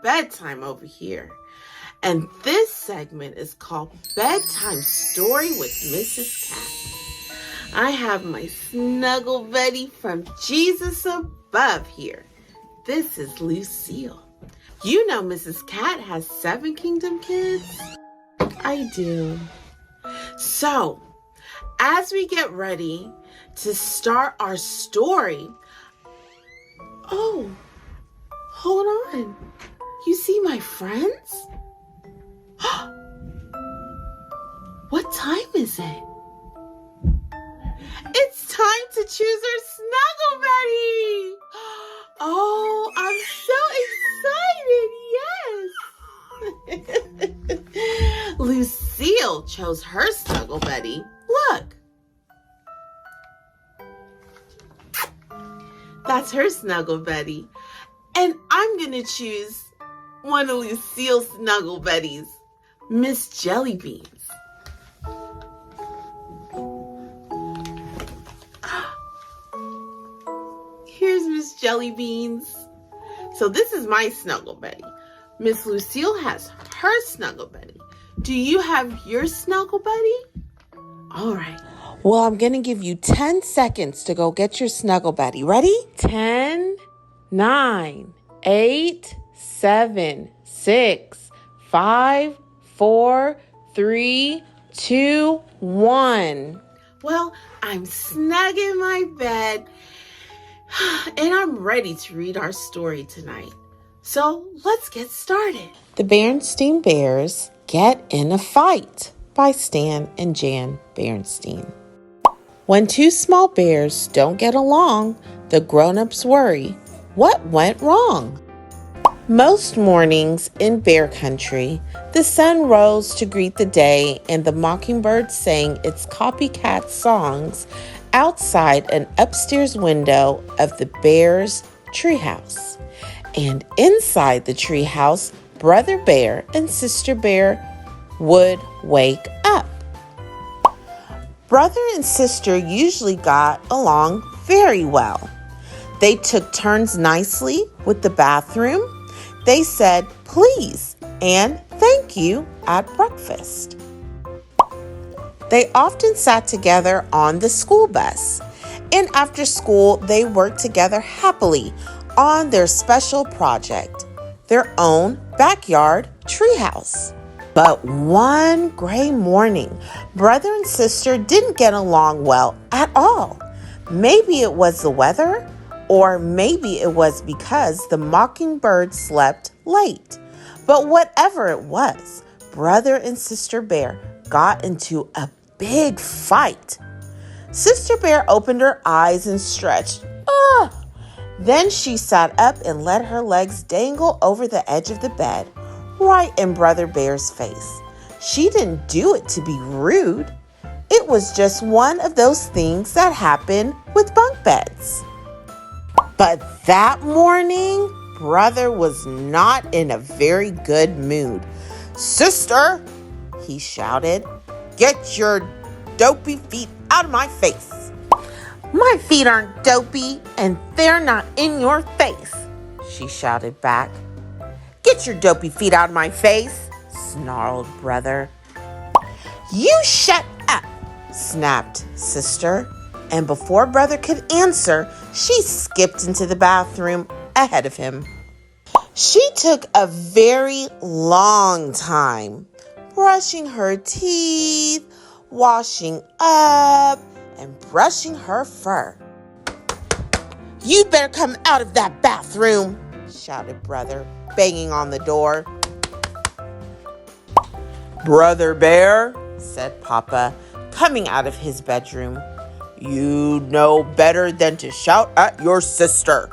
bedtime over here. And this segment is called Bedtime Story with Mrs. Kat. I have my snuggle Betty from Jesus above here. This is Lucille. You know Mrs. Kat has 7 kingdom kids? I do. So, as we get ready to start our story, oh, hold on. You see my friends? What time is it? It's time to choose our snuggle Betty. Oh, I'm so excited. Yes. Lucille chose her snuggle Betty. Look. That's her snuggle Betty. And I'm going to choose one of Lucille's snuggle Betties, Miss Jellybeans. Here's Miss Jellybeans. So this is my snuggle Betty. Miss Lucille has her snuggle Betty. Do you have your snuggle Betty? All right. Well, I'm going to give you 10 seconds to go get your snuggle Betty. Ready? 10, 9, 8, 7, 6, 5, 4, 3, 2, 1. Well, I'm snug in my bed and I'm ready to read our story tonight. So let's get started. The Berenstain Bears Get in a Fight by Stan and Jan Berenstain. When 2 small bears don't get along, the grown-ups worry. What went wrong? Most mornings in bear country, the sun rose to greet the day and the mockingbird sang its copycat songs outside an upstairs window of the bear's treehouse. And inside the treehouse, Brother Bear and Sister Bear would wake up. Brother and sister usually got along very well. They took turns nicely with the bathroom. They said please and thank you at breakfast. They often sat together on the school bus, and after school they worked together happily on their special project, their own backyard treehouse. But one gray morning, brother and sister didn't get along well at all. Maybe it was the weather, or maybe it was because the mockingbird slept late. But whatever it was, Brother and Sister Bear got into a big fight. Sister Bear opened her eyes and stretched. Then she sat up and let her legs dangle over the edge of the bed, right in Brother Bear's face. She didn't do it to be rude. It was just one of those things that happen with bunk beds. But that morning, Brother was not in a very good mood. "Sister," he shouted, "get your dopey feet out of my face." "My feet aren't dopey, and they're not in your face," she shouted back. "Get your dopey feet out of my face," snarled Brother. "You shut up," snapped Sister. And before Brother could answer, she skipped into the bathroom ahead of him. She took a very long time, brushing her teeth, washing up, and brushing her fur. "You better come out of that bathroom," shouted Brother, banging on the door. "Brother Bear," said Papa, coming out of his bedroom, "you know better than to shout at your sister."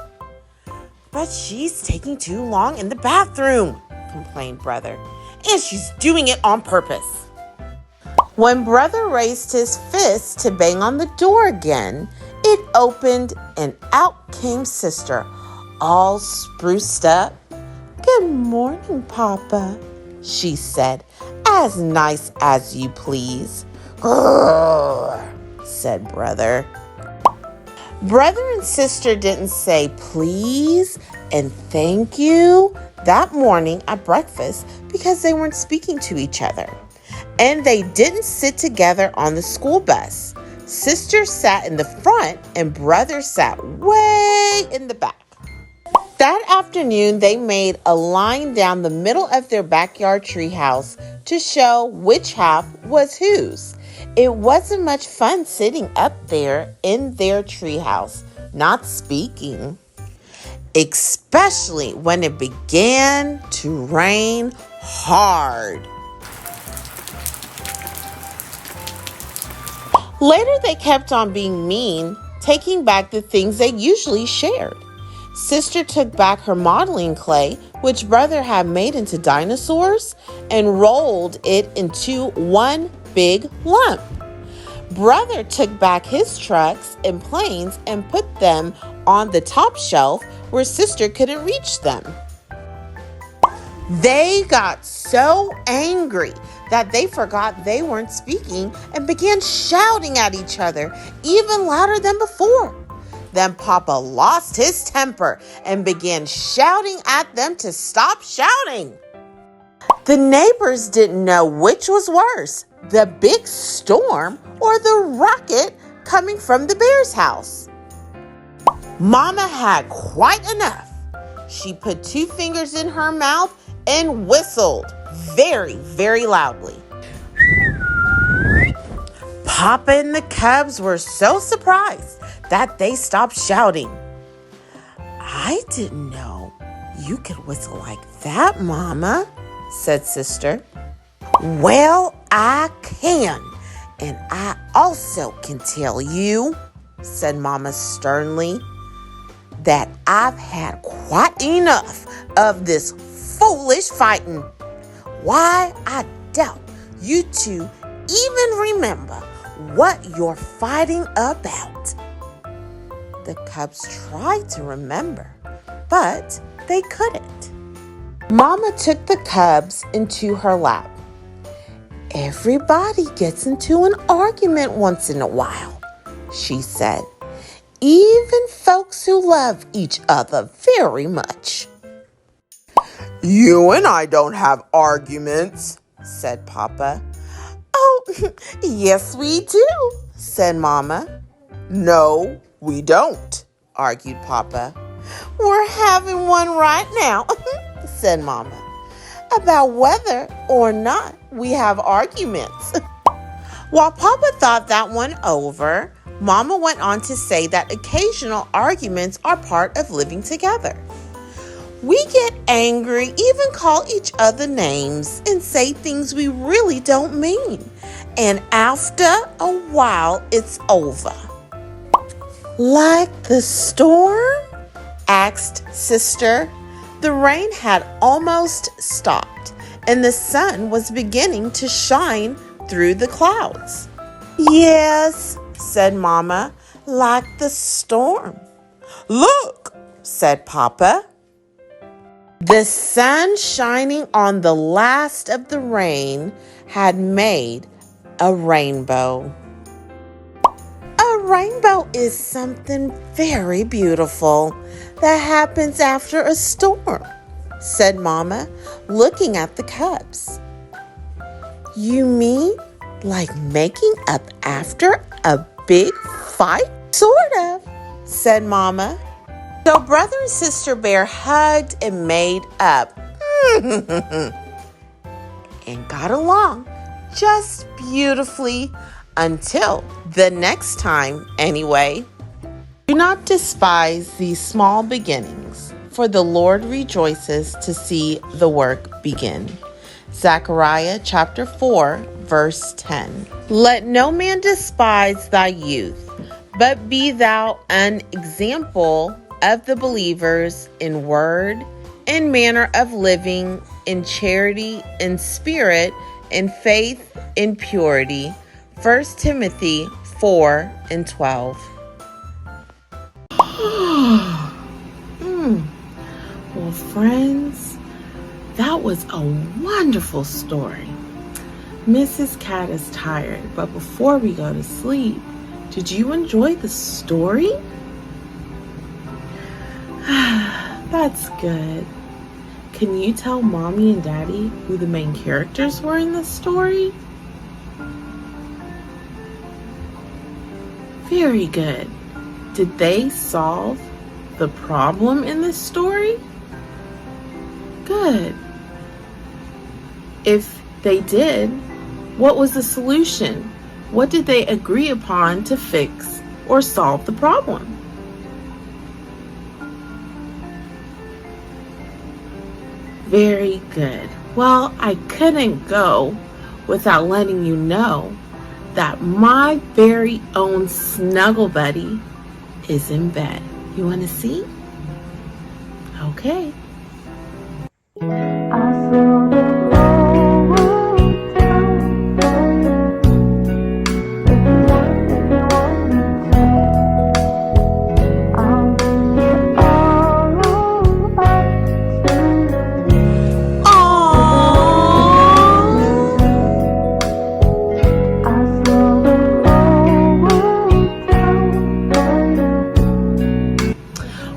"But she's taking too long in the bathroom," complained Brother, "and she's doing it on purpose." When Brother raised his fist to bang on the door again, it opened and out came Sister, all spruced up. "Good morning, Papa," she said, "as nice as you please." "Grrr," said Brother. Brother and Sister didn't say please and thank you. that morning at breakfast because they weren't speaking to each other. And they didn't sit together on the school bus. Sister sat in the front and brother sat way in the back. That afternoon, they made a line down the middle of their backyard treehouse to show which half was whose. It wasn't much fun sitting up there in their treehouse, not speaking, especially when it began to rain hard. Later, they kept on being mean, taking back the things they usually shared. Sister took back her modeling clay, which brother had made into dinosaurs, and rolled it into one big lump. Brother took back his trucks and planes and put them on the top shelf where sister couldn't reach them. They got so angry that they forgot they weren't speaking and began shouting at each other even louder than before. Then Papa lost his temper and began shouting at them to stop shouting. The neighbors didn't know which was worse, the big storm or the racket coming from the bear's house. Mama had quite enough. She put 2 fingers in her mouth and whistled very, very loudly. Papa and the cubs were so surprised that they stopped shouting. "I didn't know you could whistle like that, Mama," said Sister. "Well, I can, and I also can tell you," said Mama sternly, "that I've had quite enough of this foolish fighting. Why, I doubt you two even remember what you're fighting about." The cubs tried to remember, but they couldn't. Mama took the cubs into her lap. "Everybody gets into an argument once in a while," she said. "Even folks who love each other very much." "You and I don't have arguments," said Papa. "Oh, yes we do," said Mama. "No, we don't," argued Papa. "We're having one right now," said Mama, "about whether or not we have arguments." While Papa thought that one over, Mama went on to say that occasional arguments are part of living together. We get angry, even call each other names, and say things we really don't mean. And after a while, it's over. "Like the storm?" asked Sister. The rain had almost stopped, and the sun was beginning to shine through the clouds. "Yes," said Mama, "like the storm." "Look," said Papa. The sun shining on the last of the rain had made a rainbow. "A rainbow is something very beautiful that happens after a storm," said Mama, looking at the cubs. "You mean like making up after a big fight?" "Sort of," said Mama. So Brother and Sister Bear hugged and made up and got along just beautifully until the next time anyway. Do not despise these small beginnings, for the Lord rejoices to see the work begin. Zechariah chapter 4, verse 10. Let no man despise thy youth, but be thou an example of the believers in word, in manner of living, in charity, in spirit, in faith, in purity. 1 Timothy 4 and 12. Well, friends, that was a wonderful story. Mrs. Cat is tired, but before we go to sleep, did you enjoy the story? That's good. can you tell Mommy and Daddy who the main characters were in this story? Very good. Did they solve the problem in this story? Good. If they did, what was the solution? What did they agree upon to fix or solve the problem? Very good. Well, I couldn't go without letting you know that my very own snuggle buddy is in bed. You want to see? Okay.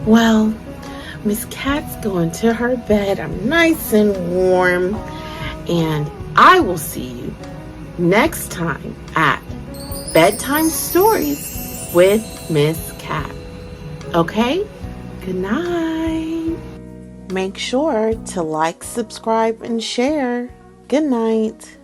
Well, Miss Cat's going to her bed. I'm nice and warm. And I will see you next time at Bedtime Stories with Miss Cat. Okay? Good night. Make sure to like, subscribe, and share. Good night.